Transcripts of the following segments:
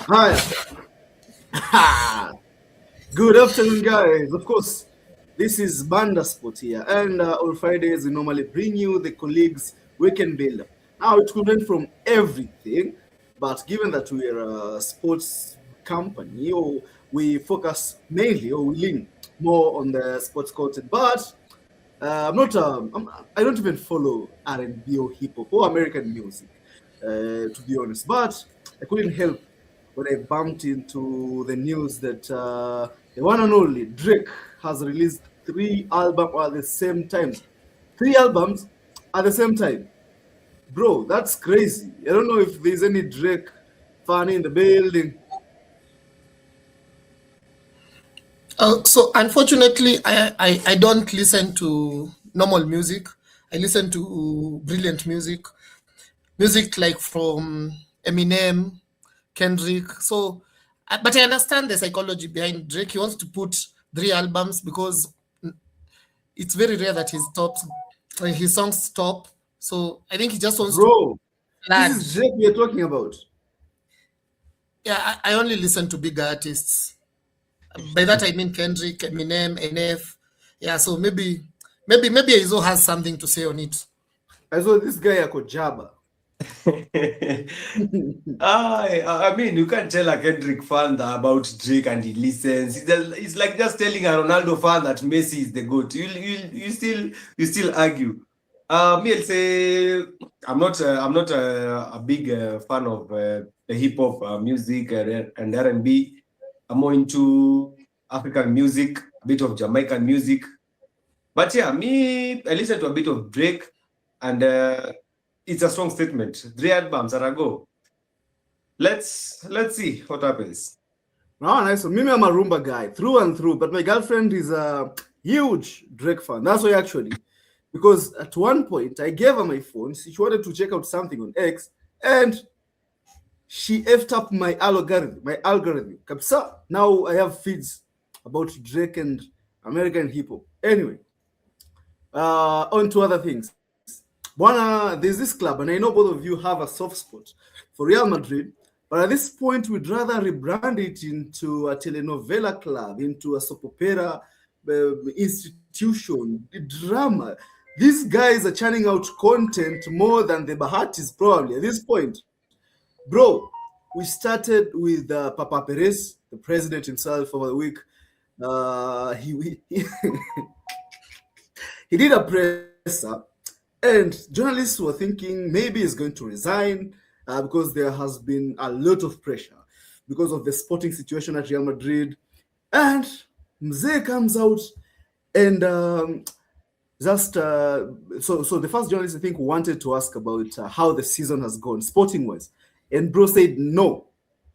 Hi. Good afternoon, guys. Of course, this is Banda Sport here, and on Fridays we normally bring you the colleagues' weekend build-up. Now it could range from everything, but given that we are a sports company, or we focus mainly or we lean more on the sports content. But I'm not. I don't even follow R&B or hip hop or American music, to be honest. But I couldn't help when I bumped into the news that the one and only Drake has released 3 albums at the same time. 3 albums at the same time, bro. That's crazy. I don't know if there's any Drake fan in the building. So unfortunately, I don't listen to normal music. I listen to brilliant music like from Eminem, Kendrick. So, but I understand the psychology behind Drake. He wants to put 3 albums because it's very rare that his songs top. So I think he just wants to Bro, this flood. is Drake we are talking about. Yeah, I only listen to big artists. By that I mean Kendrick, Eminem, NF. Yeah, so maybe Izo has something to say on it. I saw this guy ako Jabba. I mean, you can't tell a Kendrick fan about Drake and he listens. It's like just telling a Ronaldo fan that Messi is the GOAT. You still argue. Me, I'll say I'm not a big fan of the hip hop music and R&B. I'm more into African music, a bit of Jamaican music. But yeah, me, I listen to a bit of Drake, and it's a strong statement. 3 albums are a go. Let's see what happens. No, nice. So, Mimi, I'm a Roomba guy through and through, but my girlfriend is a huge Drake fan. That's why actually, because at one point I gave her my phone. She wanted to check out something on X, and she effed up my algorithm. My algorithm. Kapsa. Now I have feeds about Drake and American hip hop. Anyway, on to other things. Buana, there's this club, and I know both of you have a soft spot for Real Madrid, but at this point, we'd rather rebrand it into a telenovela club, into a soap opera institution, drama. These guys are churning out content more than the Bahatis, probably, at this point. Bro, we started with Papa Perez, the president himself, over the week. He he did a presser, and journalists were thinking maybe he's going to resign because there has been a lot of pressure because of the sporting situation at Real Madrid. And Mzee comes out and just so the first journalist I think wanted to ask about how the season has gone sporting wise, and bro said no,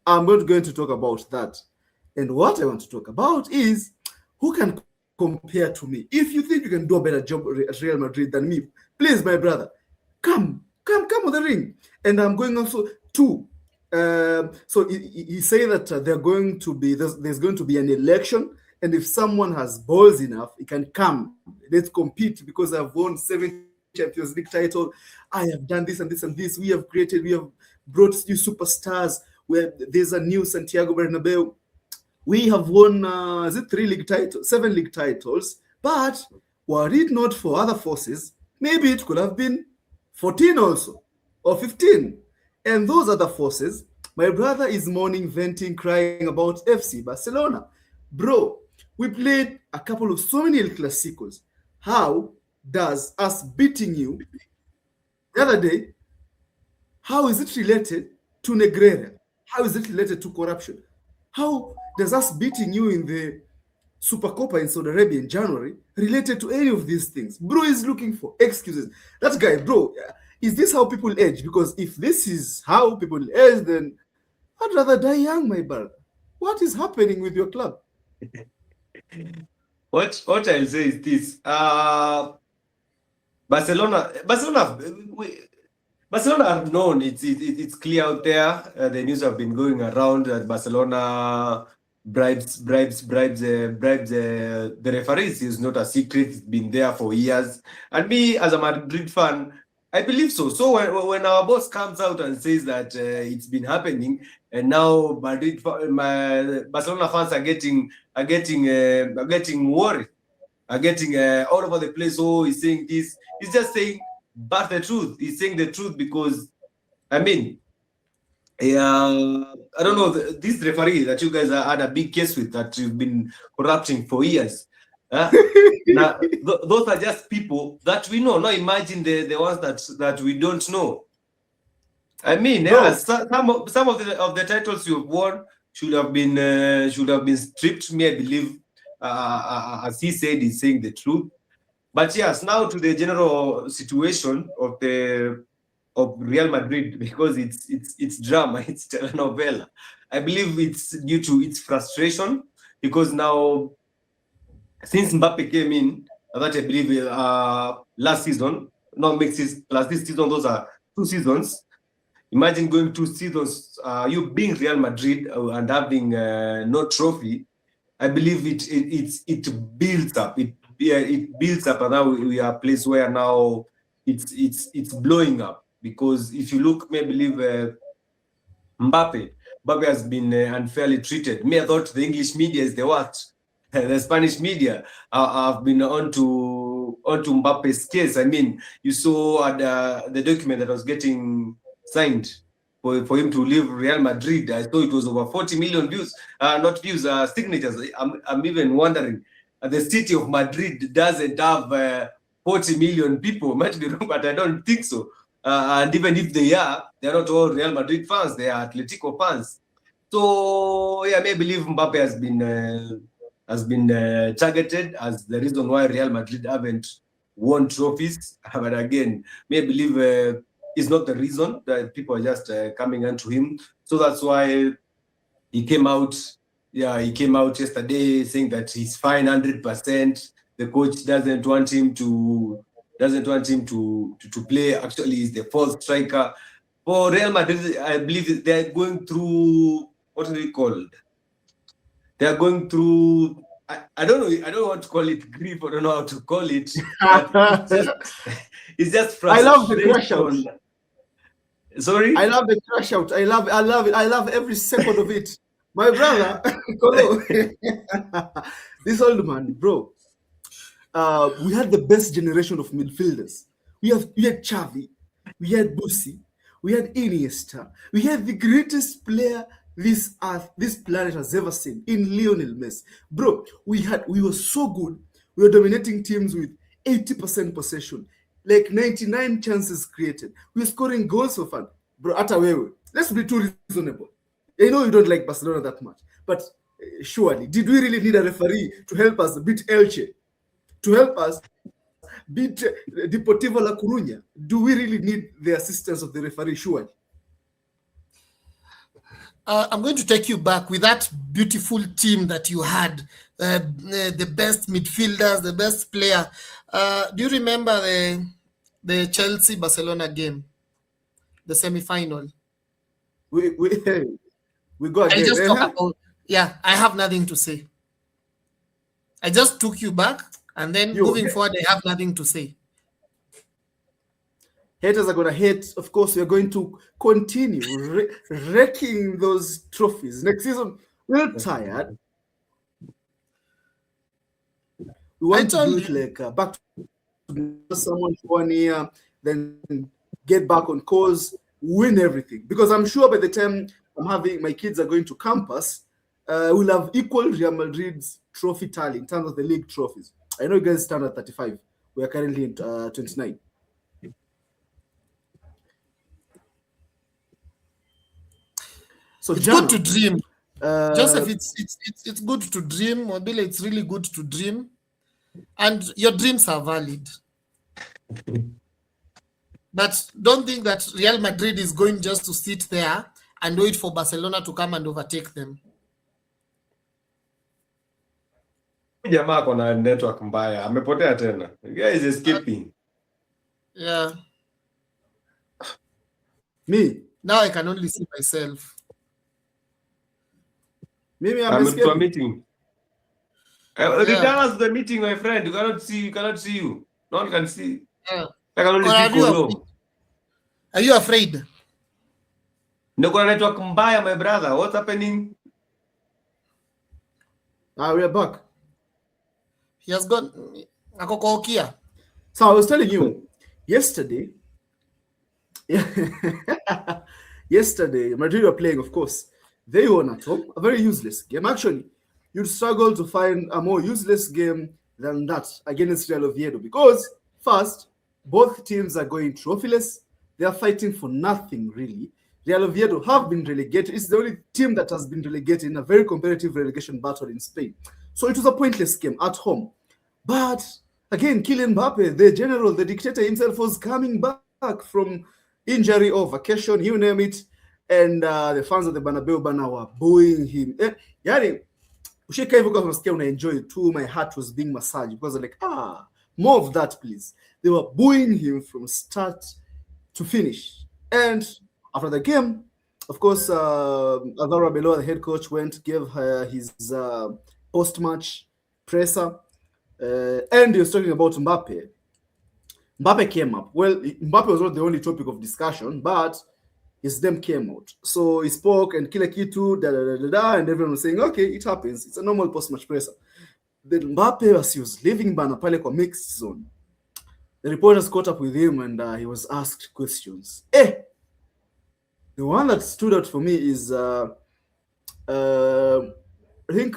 I'm not going to talk about that. And what I want to talk about is who can compare to me. If you think you can do a better job at Real Madrid than me, please, my brother, come on the ring. And I'm going also to. So he say that there's going to be an election, and if someone has balls enough, he can come. Let's compete because I've won 7 Champions League title. I have done this and this and this. We have brought new superstars. Where there's a new Santiago Bernabeu. We have won, is it 3 league titles, 7 league titles, but were it not for other forces, maybe it could have been 14 also, or 15. And those other forces, my brother is mourning, venting, crying about FC Barcelona. Bro, we played a couple of so many El Clasicos. How does us beating you the other day, how is it related to Negreira? How is it related to corruption? How does us beating you in the Supercopa in Saudi Arabia in January related to any of these things? Bro is looking for excuses. That guy, bro, is this how people age? Because if this is how people age, then I'd rather die young, my brother. What is happening with your club? What I'll say is this: Barcelona have known. It's clear out there. The news have been going around that Barcelona bribes the referees is not a secret. It's been there for years. And me, as a Madrid fan, I believe so. So when our boss comes out and says that it's been happening, and now Barcelona fans are getting worried, are getting all over the place. Oh, he's saying this. He's just saying, but the truth. He's saying the truth because, I mean, I don't know, this referee that you guys had a big case with, that you've been corrupting for years. Now, those are just people that we know. Now imagine the ones that we don't know. I mean, yeah, some of the titles you've won should have been stripped. Me, I believe, as he said, he's saying the truth. But yes, now to the general situation of Real Madrid, because it's drama, it's telenovela. I believe it's due to its frustration, because now, since Mbappe came in, that I believe last season, not makes it plus this season, those are 2 seasons. Imagine going 2 seasons, you being Real Madrid and having no trophy. I believe it builds up. It builds up, and now we are a place where now it's blowing up. Because if you look, I believe Mbappe has been unfairly treated. Me, I thought the English media is the worst. The Spanish media have been onto Mbappe's case. I mean, you saw the document that was getting signed for him to leave Real Madrid. I thought it was over 40 million views, not views, signatures. I'm even wondering, the city of Madrid doesn't have 40 million people. Might be wrong, but I don't think so. And even if they are, they're not all Real Madrid fans. They are Atletico fans. So yeah, I may believe Mbappe has been targeted as the reason why Real Madrid haven't won trophies. But again, may believe is not the reason that people are just coming onto him. So that's why he came out. Yeah, he came out yesterday saying that he's fine 100%. The coach doesn't want him to play. Actually, he's the fourth striker for Real Madrid. I believe they're going through, what are they called? They're going through, I don't know. I don't want to call it grief. I don't know how to call it. But it's just frustration. I love the crash out. Sorry? I love the crash out. I love it. I love every second of it. My brother, this old man, bro. We had the best generation of midfielders. We had Xavi, we had Busi, we had Iniesta, we had the greatest player this planet has ever seen in Lionel Messi. Bro, we were so good. We were dominating teams with 80% possession, like 99 chances created. We were scoring goals for fun. Bro, let's be too reasonable. I know you don't like Barcelona that much, but surely, did we really need a referee to help us beat Elche? To help us beat Deportivo La Coruña? Do we really need the assistance of the referee? Surely. I'm going to take you back with that beautiful team that you had, the best midfielders, the best player. Do you remember the Chelsea-Barcelona game, the semi-final? We go again. I just talk about, I have nothing to say. I just took you back, and then moving forward, I have nothing to say. Haters are going to hate. Of course, we're going to continue wrecking those trophies. Next season, we're tired. We want to do it like back to someone for 1 year, then get back on course, win everything. Because I'm sure by the time my kids are going to campus, we'll have equal Real Madrid's trophy tally in terms of the league trophies. I know you guys stand at 35. We are currently in 29. So it's good to dream. Joseph, it's good to dream. Mobile, it's really good to dream. And your dreams are valid. But don't think that Real Madrid is going just to sit there and wait for Barcelona to come and overtake them. Jamaa kona network mbaya. Amepotea tena. The guy is escaping. Yeah. Me? Now I can only see myself. Maybe I'm to a meeting. Return us the meeting, my friend. You cannot see you. No one can see. Yeah. I can only see Kolo. Are you afraid? Niko na network mbaya, my brother. What's happening? We are back. He has gone. Ako kwa Okia. So I was telling you, yesterday, yesterday, Madrid were playing, of course. They won at home, a very useless game. Actually, you'd struggle to find a more useless game than that against Real Oviedo because, first, both teams are going trophyless. They are fighting for nothing, really. Real Oviedo have been relegated. It's the only team that has been relegated in a very competitive relegation battle in Spain. So it was a pointless game at home. But again, Kylian Mbappe, the general, the dictator himself, was coming back from injury or vacation, you name it. And the fans of the Bernabeu Bana were booing him. Yani, ushika hivyo kwa unasikia unaenjoy too. My heart was being massaged because I'm like, more of that, please. They were booing him from start to finish. And after the game, of course, Arbeloa, the head coach, went, gave his post-match presser. And he was talking about Mbappe. Mbappe came up. Well, Mbappe was not the only topic of discussion, but his name came out. So he spoke and kila kitu, and everyone was saying, okay, it happens. It's a normal post-match presser. Then Mbappe, as he was leaving Bana pale kwa mixed zone, the reporters caught up with him and he was asked questions. The one that stood out for me is, I think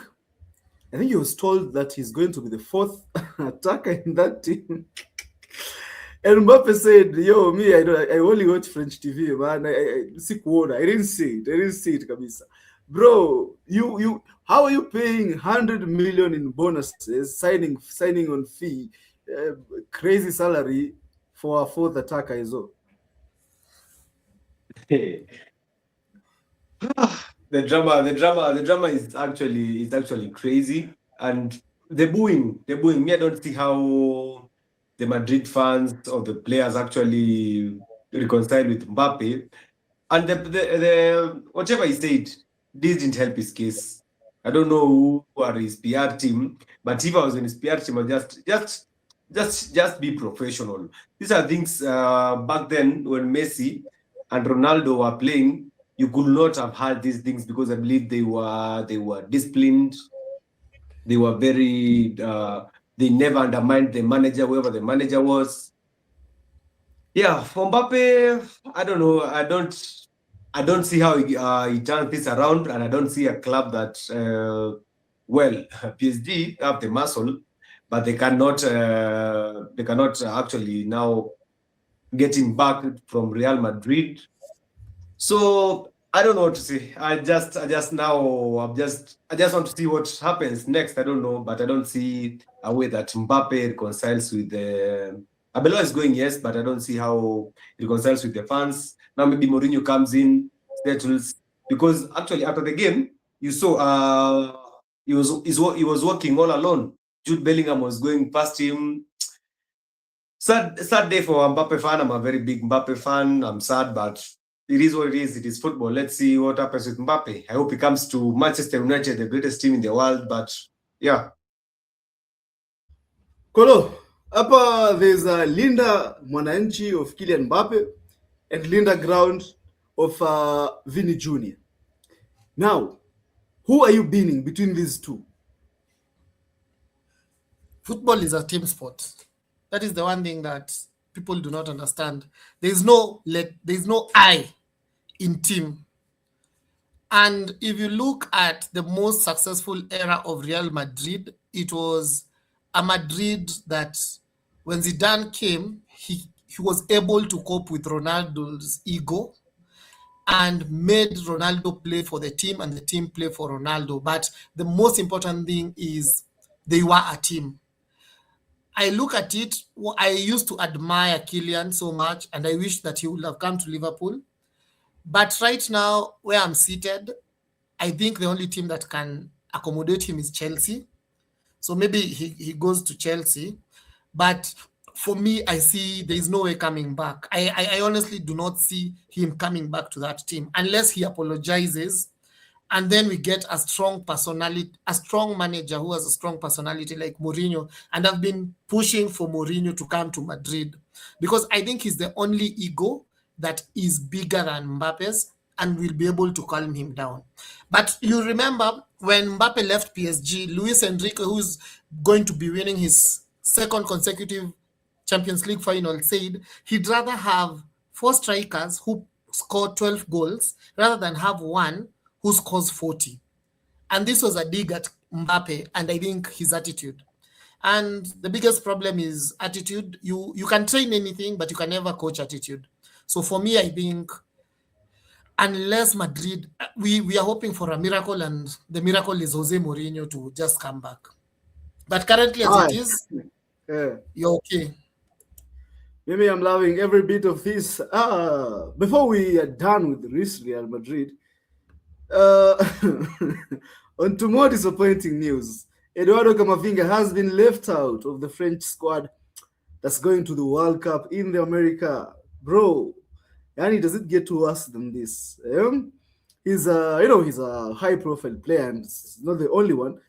he was told that he's going to be the fourth attacker in that team. And Mbappe said, "Yo, me, I only watch French TV, man. I didn't see it, kabisa, bro. How are you paying 100 million in bonuses, signing on fee, crazy salary for a fourth attacker as well?" The drama is actually crazy, and the booing. Me, I don't see how the Madrid fans or the players actually reconcile with Mbappe, and the whatever he said, this didn't help his case. I don't know who are his PR team, but if I was in his PR team, I'd just be professional. These are things back then when Messi and Ronaldo were playing. You could not have had these things because I believe they were disciplined. They were very. They never undermined the manager, whoever the manager was. Yeah, for Mbappe, I don't know. I don't see how he turns this around, and I don't see a club that. Well, PSG have the muscle, but they cannot actually now get him back from Real Madrid. So I don't know what to say. I just want to see what happens next. I don't know, but I don't see a way that Mbappe reconciles with the. Arbeloa is going, yes, but I don't see how he reconciles with the fans. Now maybe Mourinho comes in, settles, because actually after the game you saw he was walking all alone. Jude Bellingham was going past him. Sad day for Mbappe fan. I'm a very big Mbappe fan. I'm sad, but it is what it is. It is football. Let's see what happens with Mbappe. I hope he comes to Manchester United, the greatest team in the world. But yeah. Kolo, hapa there's a Linda Mwananchi of Kylian Mbappe and Linda Ground of Vini Jr. Now, who are you beaning between these two? Football is a team sport. That is the one thing that people do not understand. There's no I in team. And if you look at the most successful era of Real Madrid, it was a Madrid that when Zidane came, he was able to cope with Ronaldo's ego and made Ronaldo play for the team and the team play for Ronaldo. But the most important thing is they were a team. I look at it, I used to admire Kylian so much, and I wish that he would have come to Liverpool. But right now, where I'm seated, I think the only team that can accommodate him is Chelsea. So maybe he goes to Chelsea. But for me, I see there is no way coming back. I honestly do not see him coming back to that team unless he apologizes. And then we get a strong personality, a strong manager who has a strong personality like Mourinho. And I've been pushing for Mourinho to come to Madrid because I think he's the only ego that is bigger than Mbappe's and will be able to calm him down. But you remember when Mbappe left PSG, Luis Enrique, who's going to be winning his second consecutive Champions League final, said he'd rather have four strikers who score 12 goals rather than have one who scores 40. And this was a dig at Mbappe, and I think his attitude. And the biggest problem is attitude. You can train anything, but you can never coach attitude. So for me, I think unless Madrid, we are hoping for a miracle, and the miracle is Jose Mourinho to just come back. But currently, as it Hi. is, Yeah. you're okay. Maybe I'm loving every bit of this. Before we are done with Real Madrid, uh, on to more disappointing news. Eduardo Camavinga has been left out of the French squad that's going to the World Cup in the America. Bro, yani, does it get worse than this? He's a high-profile player, and it's not the only one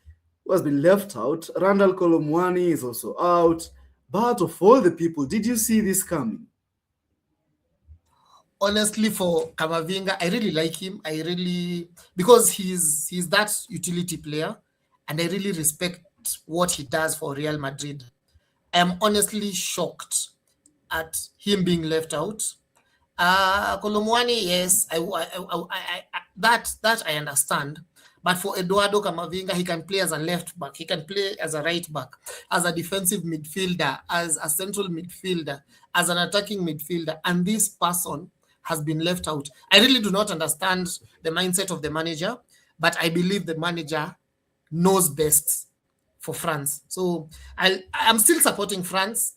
who has been left out. Randall Colomwani is also out. But of all the people, did you see this coming? Honestly, for Camavinga, I really like him. I really, because he's that utility player, and I really respect what he does for Real Madrid. I am honestly shocked at him being left out. Kolomwani, yes, that I understand. But for Eduardo Camavinga, he can play as a left back, he can play as a right back, as a defensive midfielder, as a central midfielder, as an attacking midfielder, and this person has been left out. I really do not understand the mindset of the manager, but I believe the manager knows best for France. So I'm still supporting France.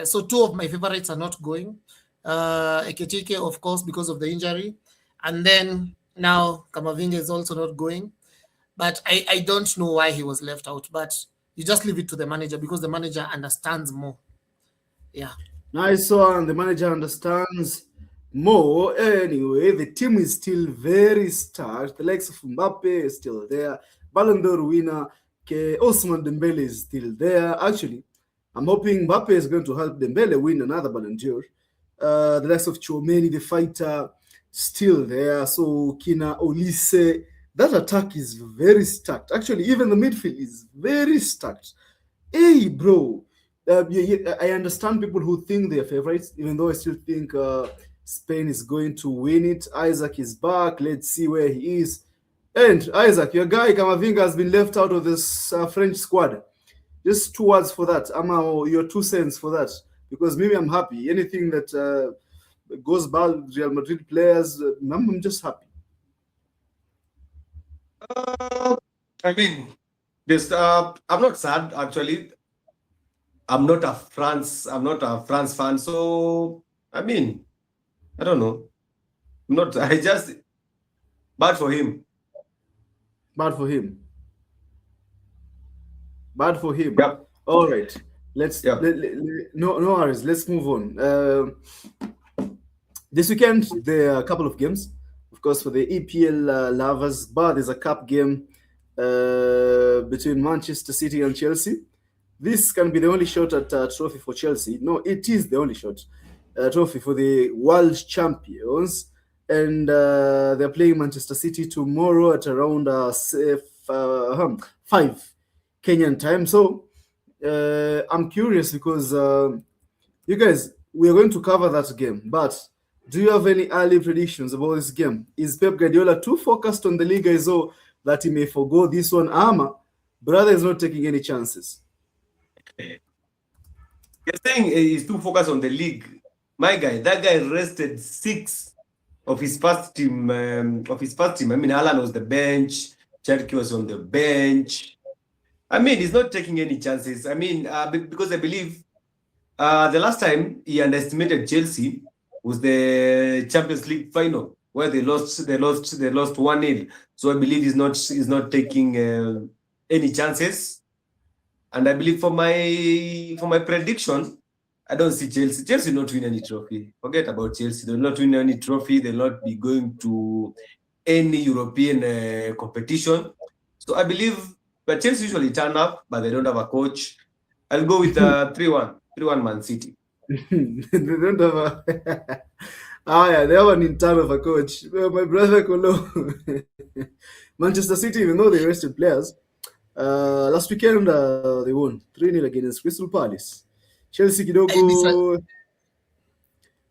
So two of my favorites are not going. Eketike, of course, because of the injury. And then now Camavinga is also not going. But I don't know why he was left out. But you just leave it to the manager because the manager understands more. Yeah. Nice one. The manager understands more. Anyway, the team is still very stacked. The likes of Mbappe is still there. Ballon d'Or winner Osman Dembele is still there. Actually, I'm hoping Mbappe is going to help Dembele win another Ballon d'Or. The likes of Chouameni, the fighter, still there. So Kina Olise, that attack is very stacked. Actually, even the midfield is very stacked. Hey, bro. I understand people who think they're favorites, even though I still think Spain is going to win it. Isaac is back. Let's see where he is. And Isaac, your guy Camavinga has been left out of this French squad. Just 2 words for that. Ama, your 2 cents for that. Because maybe I'm happy. Anything that goes by Real Madrid players, I'm just happy. I mean, this. I'm not sad actually. I'm not a France fan. So I mean, I don't know. I'm not. I just bad for him. Bad for him. Bad for him. Yep. All right. Let's Yep. no worries. Let's move on. This weekend there are a couple of games, of course, for the EPL lovers. But there's a cup game between Manchester City and Chelsea. This can be the only shot at trophy for Chelsea. No, it is the only shot trophy for the world champions, and they're playing Manchester City tomorrow at around 5 Kenyan time. So I'm curious because you guys, we are going to cover that game, but do you have any early predictions about this game? Is Pep Guardiola too focused on the Liga so that he may forgo this one? Brother is not taking any chances. You're saying he's too focused on the league. My guy, that guy rested 6 of his first team. I mean, Alan was the bench. Cherky was on the bench. I mean, he's not taking any chances. I mean, because I believe the last time he underestimated Chelsea was the Champions League final where they lost 1-0. So I believe he's not taking any chances. And I believe for my prediction, I don't see Chelsea. Chelsea will not win any trophy. Forget about Chelsea. They'll not win any trophy. They'll not be going to any European competition. So I believe, but Chelsea usually turn up, but they don't have a coach. I'll go with 3-1 Man City. They don't have a Yeah, they have an intern of a coach. My brother Kolo. Manchester City, even though they rested players, last weekend they won 3-0 against Crystal Palace. Chelsea I, this was, Kidogo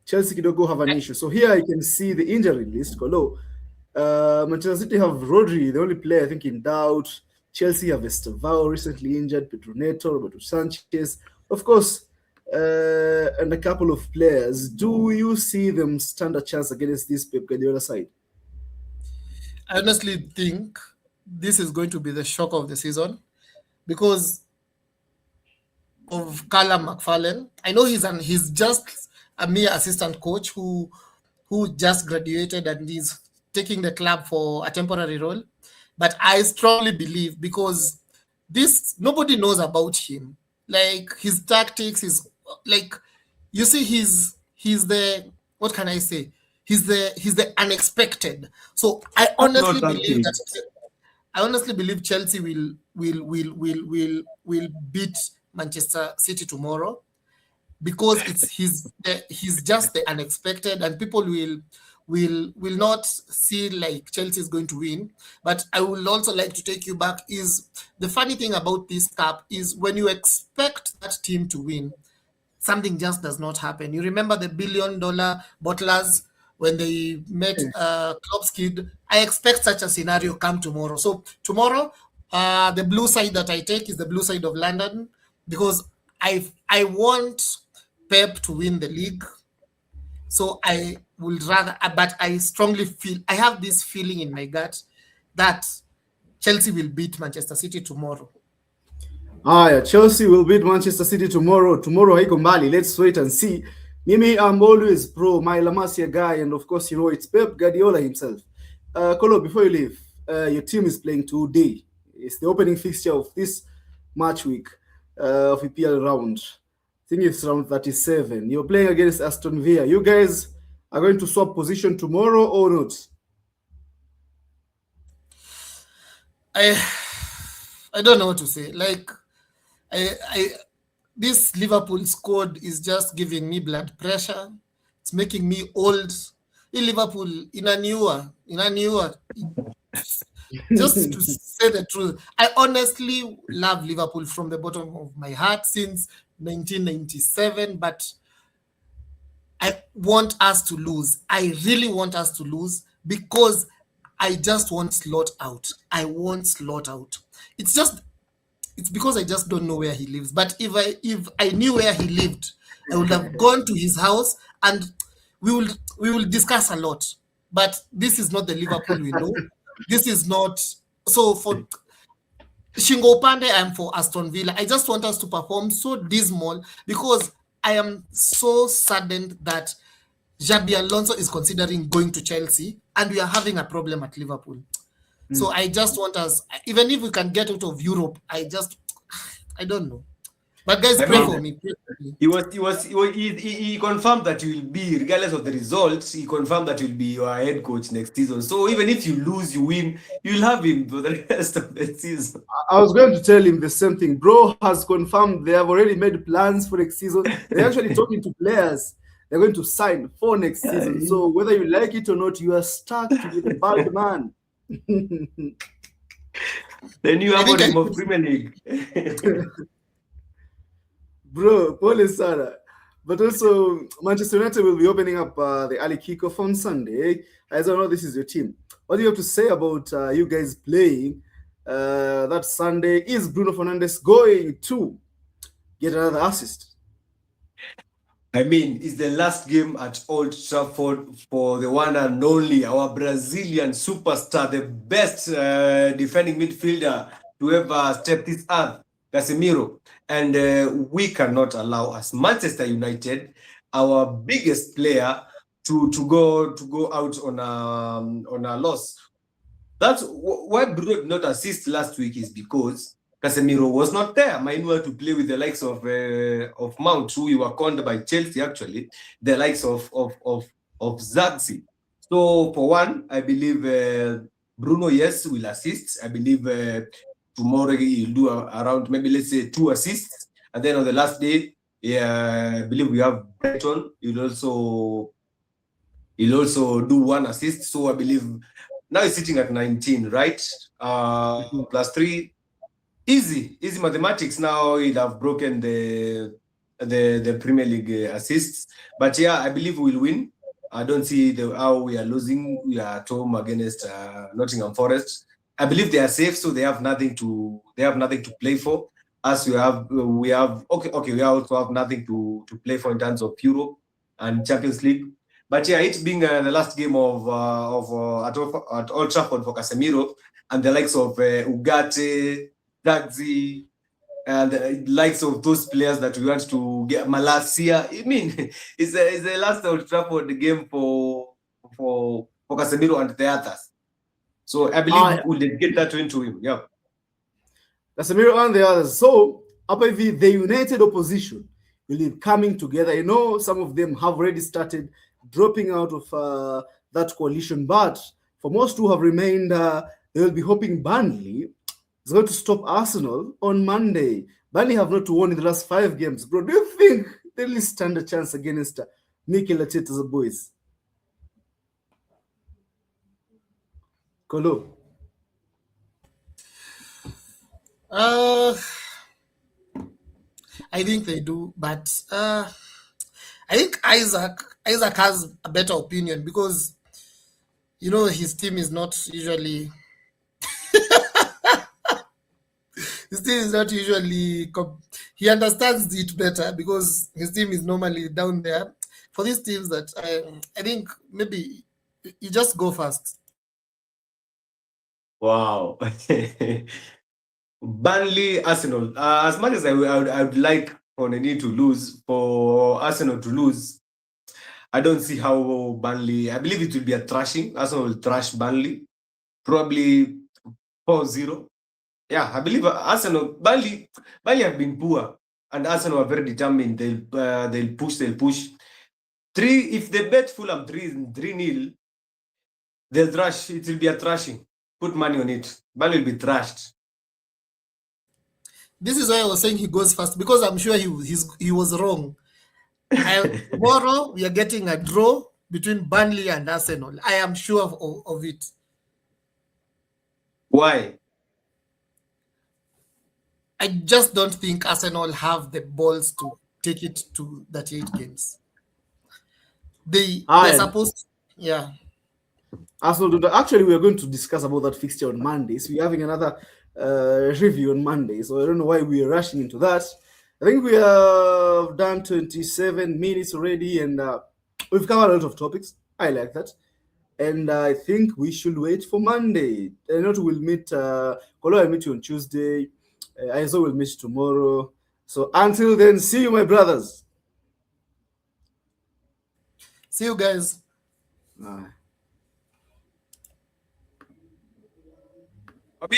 Chelsea Kidogo have an issue. So here I can see the injury list. Kolo. Manchester City have Rodri, the only player I think in doubt. Chelsea have Estevao, recently injured, Pedro Neto, Roberto Sanchez. Of course, and a couple of players. Do you see them stand a chance against this Pep Guardiola side? I honestly think this is going to be the shock of the season because of Callum McFarlane. I know he's just a mere assistant coach who just graduated and is taking the club for a temporary role. But I strongly believe because this nobody knows about him. Like his tactics is like you see he's the what can I say? He's the unexpected. So That's not something. I honestly believe Chelsea will beat Manchester City tomorrow because he's just the unexpected and people will not see like Chelsea is going to win. But I would also like to take you back is the funny thing about this cup is when you expect that team to win, something just does not happen. You remember the $1 billion bottlers when they met Klopp's kid? I expect such a scenario come tomorrow. So tomorrow, the blue side that I take is the blue side of London because I want Pep to win the league. So I would rather, but I strongly feel I have this feeling in my gut that Chelsea will beat Manchester City tomorrow. Yeah, Chelsea will beat Manchester City tomorrow. Tomorrow, haiko mbali. Let's wait and see. Mimi, I'm always pro my La Masia guy, and of course, it's Pep Guardiola himself. Kolo, before you leave, your team is playing today. It's the opening fixture of this match week of EPL round. I think it's round 37. You're playing against Aston Villa. You guys are going to swap position tomorrow or not? I I don't know what to say. Like I this Liverpool squad is just giving me blood pressure. It's making me old. In Liverpool, in a newer. Just to say the truth, I honestly love Liverpool from the bottom of my heart since 1997, but I want us to lose. I really want us to lose because I just want Slot out. I want Slot out. It's just it's because I just don't know where he lives. But if I knew where he lived, I would have gone to his house and we will discuss a lot. But this is not the Liverpool we know. This is not so for Shingo Pande, I'm for Aston Villa. I just want us to perform so dismal because I am so saddened that Xabi Alonso is considering going to Chelsea and we are having a problem at Liverpool. So I just want us, even if we can get out of Europe, I don't know. But guys, I pray mean, for me. Pray for me. he confirmed that you will be, regardless of the results, he confirmed that you'll be your head coach next season. So even if you lose, you win, you'll have him for the rest of the season. I was going to tell him the same thing. Bro has confirmed they have already made plans for next season. They're actually talking to players. They're going to sign for next season. So whether you like it or not, you are stuck to be the bald man. The new I think avenue of Premier League. Bro, Paul Sarah. But also, Manchester United will be opening up the early kickoff on Sunday. As I know, this is your team. What do you have to say about you guys playing that Sunday? Is Bruno Fernandes going to get another assist? I mean, it's the last game at Old Trafford for the one and only, our Brazilian superstar, the best defending midfielder to ever step this earth, Casemiro. And we cannot allow, as Manchester United, our biggest player, to go out on a loss. That's why Bruno did not assist last week is because Casemiro was not there. Mainua to play with the likes of Mount, who you were conned by Chelsea, actually, the likes of Zagsi. So for one, I believe Bruno, yes, will assist. I believe tomorrow he'll do around maybe let's say 2 assists. And then on the last day, I believe we have Brighton. He'll also He'll also do 1 assist. So I believe now he's sitting at 19, right? Plus 3. Easy mathematics. Now he'll have broken the Premier League assists. But yeah, I believe we'll win. I don't see how we are losing. We are at home against Nottingham Forest. I believe they are safe, so they have nothing to play for. As we have okay, we also have nothing to play for in terms of Europe and Champions League. But yeah, it being the last game at Old Trafford for Casemiro and the likes of Ugarte, Dagzi, and the likes of those players that we want to get, Malasia. I mean, it's the last Old Trafford game for Casemiro and the others. So I believe we'll get that win to him. Yeah. Casemiro and the others. So, apparently, the united opposition will be coming together. You know, some of them have already started dropping out of that coalition, but for most who have remained, they will be hoping Burnley is going to stop Arsenal on Monday. Burnley have not won in the last 5 games. Bro, do you think they will stand a chance against Mikel Arteta's boys? Kolo. I think they do, but I think Isaac has a better opinion because his team is not usually he understands it better because his team is normally down there. For these teams that I think maybe you just go fast. Wow. Burnley, Arsenal. As much as I would like Oneni to lose, for Arsenal to lose, I don't see how Burnley. I believe it will be a thrashing. Arsenal will thrash Burnley, probably 4-0. Yeah, I believe Burnley have been poor, and Arsenal are very determined. They'll push. 3. If they bet Fulham 3-0, they'll thrash. It will be a thrashing. Put money on it. Burnley will be thrashed. This is why I was saying he goes fast because I'm sure he was wrong. Tomorrow we are getting a draw between Burnley and Arsenal. I am sure of it. Why? I just don't think Arsenal have the balls to take it to 38 games. They're supposed to, yeah. Arsenal, actually, we are going to discuss about that fixture on Monday. So we're having another review on Monday. So I don't know why we're rushing into that. I think we have done 27 minutes already, and we've covered a lot of topics. I like that. And I think we should wait for Monday. I know we'll meet, Kolo will meet you on Tuesday. I also will meet tomorrow. So until then, see you, my brothers. See you guys.